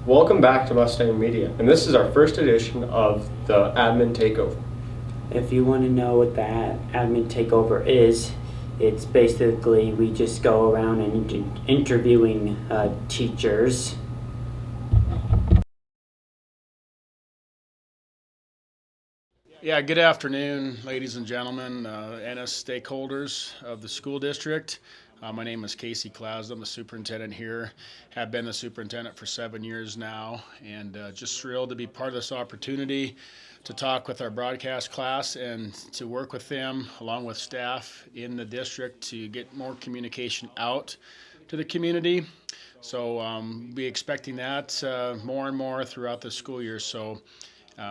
Welcome back to Mustang Media, and this is our first edition of the Admin Takeover. If you want to know what that admin takeover is, it's basically we just go around and interviewing teachers. Yeah, good afternoon, ladies and gentlemen, NS stakeholders of the school district. My name is Klasna. I'm the superintendent here. Have been the superintendent for 7 years now, and just thrilled to be part of this opportunity to talk with our broadcast class and to work with them along with staff in the district to get more communication out to the community. So be expecting that more and more throughout the school year. So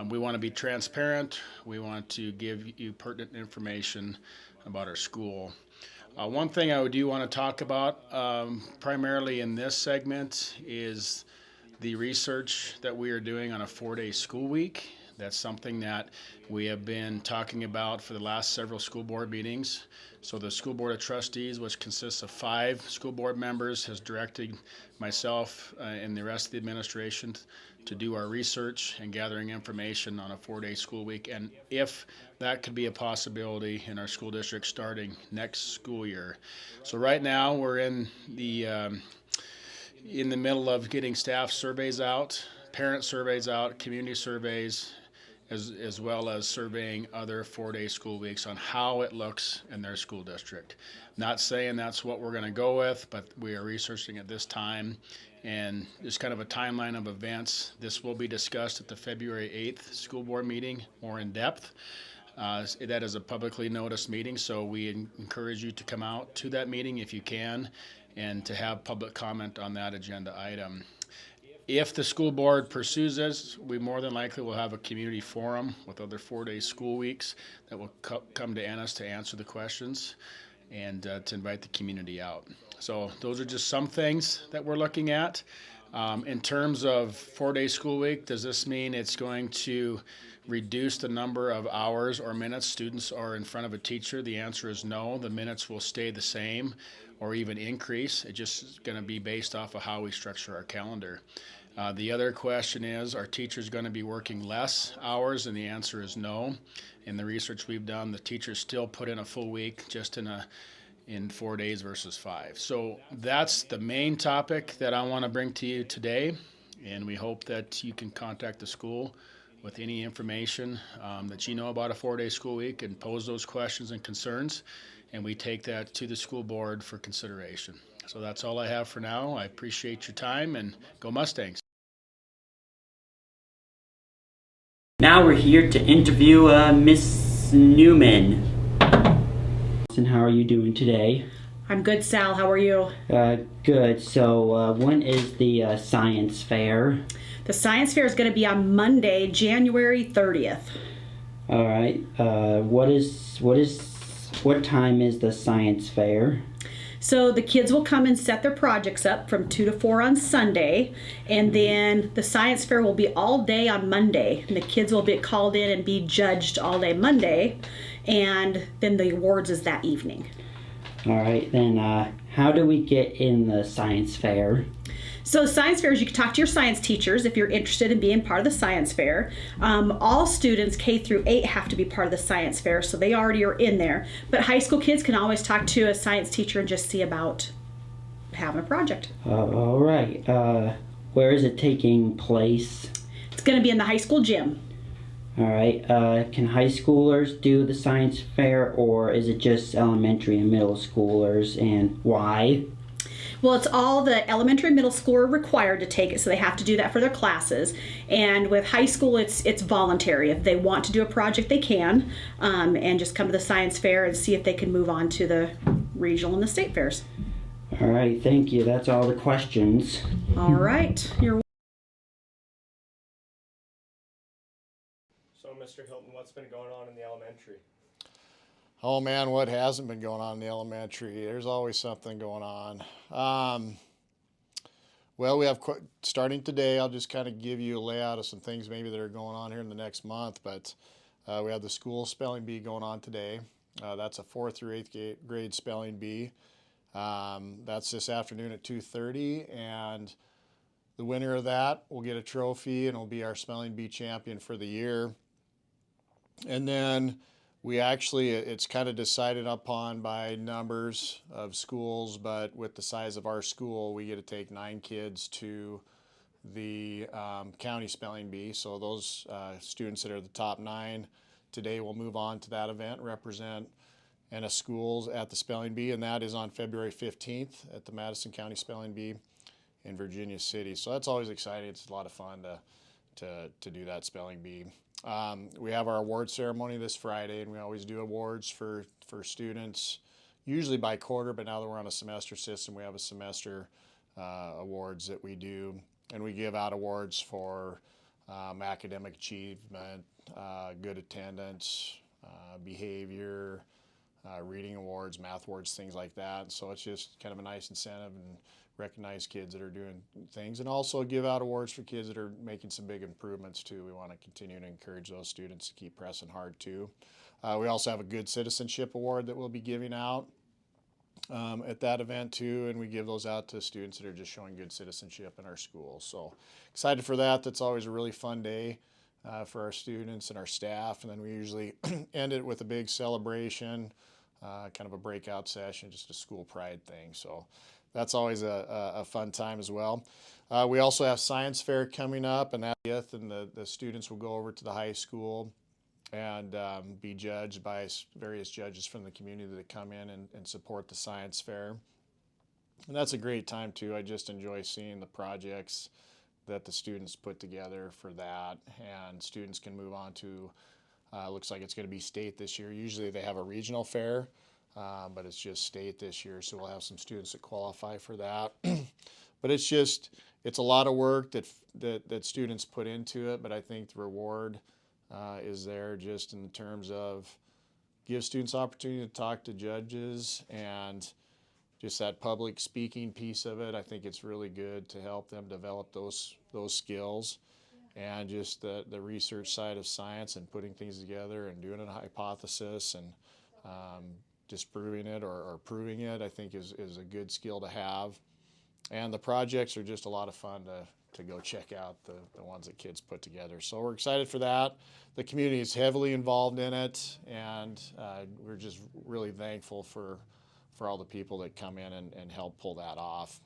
we want to be transparent. We want to give you pertinent information about our school. One thing I do want to talk about primarily in this segment is the research that we are doing on a 4-day school week. That's something that we have been talking about for the last several school board meetings. So the School Board of Trustees, which consists of 5 school board members, has directed myself and the rest of the administration to do our research and gathering information on a 4-day school week, and if that could be a possibility in our school district starting next school year. So right now we're in the middle of getting staff surveys out, parent surveys out, community surveys, as well as surveying other 4-day school weeks on how it looks in their school district. Not saying that's what we're going to go with, but we are researching at this time, and there's kind of a timeline of events. This will be discussed at the February 8th school board meeting more in depth. That is a publicly noticed meeting, so we encourage you to come out to that meeting if you can and to have public comment on that agenda item. If the school board pursues this, we more than likely will have a community forum with other 4-day school weeks that will come to NS to answer the questions and to invite the community out. So those are just some things that we're looking at. In terms of 4-day school week, does this mean it's going to reduce the number of hours or minutes students are in front of a teacher? The answer is no. The minutes will stay the same or even increase. It's just going to be based off of how we structure our calendar. The other question is, are teachers going to be working less hours? And the answer is no. In the research we've done, the teachers still put in a full week just in 4 days versus 5. So that's the main topic that I want to bring to you today, and we hope that you can contact the school with any information that you know about a 4-day school week and pose those questions and concerns, and we take that to the school board for consideration. So that's all I have for now. I appreciate your time, and go Mustangs. Now we're here to interview Miss Newman. And how are you doing today? I'm good, Sal. How are you? Good. So when is the science fair? The science fair is going to be on Monday, January 30th. All right. What time is the science fair? So the kids will come and set their projects up from 2 to 4 on Sunday, and then the science fair will be all day on Monday, and the kids will be called in and be judged all day Monday, and then the awards is that evening. All right, then how do we get in the science fair? So science fairs, you can talk to your science teachers if you're interested in being part of the science fair. All students K through 8 have to be part of the science fair, so they already are in there. But high school kids can always talk to a science teacher and just see about having a project. All right. Where is it taking place? It's going to be in the high school gym. All right. Can high schoolers do the science fair, or is it just elementary and middle schoolers, and why? Well, it's all the elementary and middle school are required to take it, so they have to do that for their classes. And with high school, it's voluntary. If they want to do a project, they can, and just come to the science fair and see if they can move on to the regional and the state fairs. All right, thank you. That's all the questions. All right. So, Mr. Hilton, what's been going on in the elementary? Oh man, what hasn't been going on in the elementary? There's always something going on. Well, we have starting today. I'll just kind of give you a layout of some things maybe that are going on here in the next month. But we have the school spelling bee going on today. That's a 4th through 8th grade spelling bee. That's this afternoon at 2:30, and The winner of that will get a trophy and will be our spelling bee champion for the year. And then we actually, it's kind of decided upon by numbers of schools, but with the size of our school, we get to take 9 kids to the county spelling bee. So those students that are the top 9 today will move on to that event, represent and schools at the spelling bee, and that is on February 15th at the Madison County Spelling Bee in Virginia City. So that's always exciting. It's a lot of fun to do that spelling bee. We have our award ceremony this Friday, and we always do awards for students, usually by quarter, but now that we're on a semester system, we have a semester awards that we do, and we give out awards for academic achievement, good attendance, behavior, reading awards, math awards, things like that. So it's just kind of a nice incentive and recognize kids that are doing things, and also give out awards for kids that are making some big improvements too. We want to continue to encourage those students to keep pressing hard too. We also have a good citizenship award that we'll be giving out at that event too, and we give those out to students that are just showing good citizenship in our school. So excited for that. That's always a really fun day for our students and our staff, and then we usually end it with a big celebration, kind of a breakout session, just a school pride thing. So that's always a fun time as well. We also have science fair coming up, and the students will go over to the high school and be judged by various judges from the community that come in and support the science fair. And that's a great time too. I just enjoy seeing the projects that the students put together for that, and students can move on to, looks like it's going to be state this year. Usually they have a regional fair, but it's just state this year, so we'll have some students that qualify for that. But it's a lot of work that students put into it, but I think the reward is there just in terms of give students opportunity to talk to judges, and just that public speaking piece of it. I think it's really good to help them develop those skills, and just the research side of science and putting things together and doing a hypothesis and disproving it or proving it, I think is a good skill to have. And the projects are just a lot of fun to go check out, the ones that kids put together. So we're excited for that. The community is heavily involved in it, and we're just really thankful for all the people that come in and help pull that off.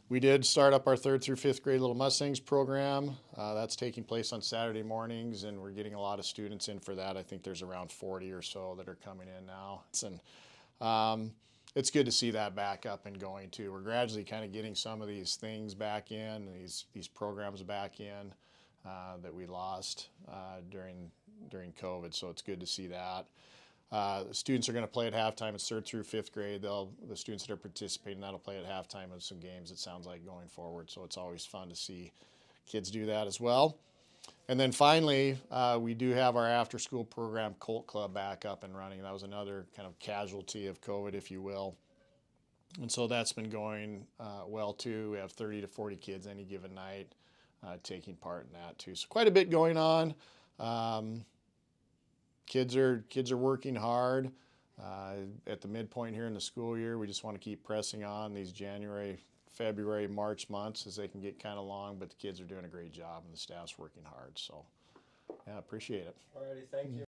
We did start up our 3rd through 5th grade Little Mustangs program. That's taking place on Saturday mornings, and we're getting a lot of students in for that. I think there's around 40 or so that are coming in now. It's good to see that back up and going too. We're gradually kind of getting some of these things back in, these programs back in that we lost during COVID. So it's good to see that. The students are going to play at halftime. It's 3rd through 5th grade. The students that are participating, that'll play at halftime of some games, it sounds like, going forward. So it's always fun to see kids do that as well. And then finally, we do have our after-school program, Colt Club, back up and running. That was another kind of casualty of COVID, if you will. And so that's been going well too. We have 30 to 40 kids any given night taking part in that too. So quite a bit going on. Kids are working hard. At the midpoint here in the school year, we just want to keep pressing on these January, February, March months as they can get kind of long, but the kids are doing a great job and the staff's working hard. So, yeah, appreciate it. Alrighty, thank you.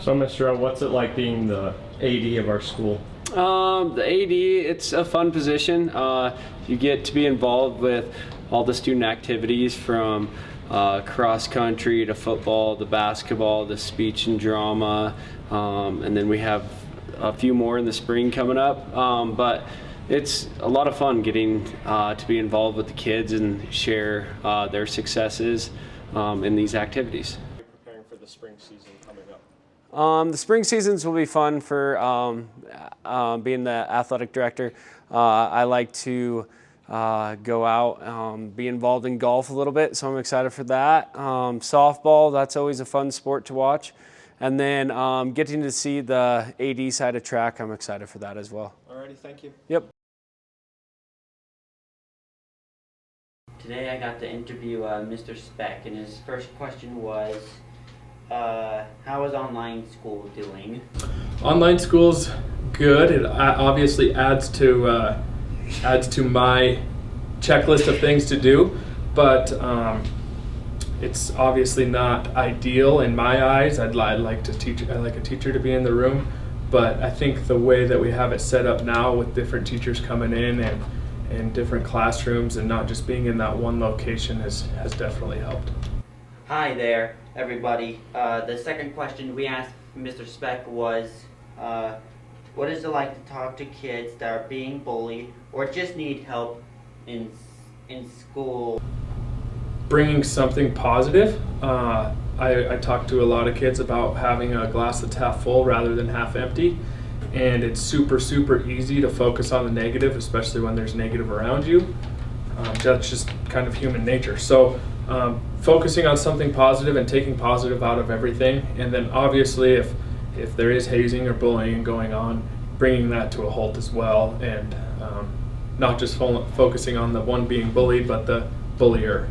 So, Mr. O, what's it like being the AD of our school? The AD, it's a fun position. You get to be involved with all the student activities from cross country to football, to basketball, to speech and drama, and then we have a few more in the spring coming up. But it's a lot of fun getting to be involved with the kids and share their successes in these activities. Preparing for the spring season coming up. The spring seasons will be fun for being the athletic director. I like to go out, be involved in golf a little bit, so I'm excited for that. Softball, that's always a fun sport to watch. And then getting to see the AD side of track, I'm excited for that as well. Alrighty, thank you. Yep. Today I got to interview Mr. Speck, and his first question was, how is online school doing? Online school's good. It obviously adds to my checklist of things to do, but it's obviously not ideal in my eyes. I'd like a teacher to be in the room, but I think the way that we have it set up now with different teachers coming in and different classrooms and not just being in that one location has definitely helped. Hi there, everybody. The second question we asked Mr. Speck was, what is it like to talk to kids that are being bullied or just need help in school? Bringing something positive. I talk to a lot of kids about having a glass that's half full rather than half empty, and it's super easy to focus on the negative, especially when there's negative around you. That's just kind of human nature. So focusing on something positive and taking positive out of everything, and then obviously if there is hazing or bullying going on, bringing that to a halt as well, and not just focusing on the one being bullied, but the bullier.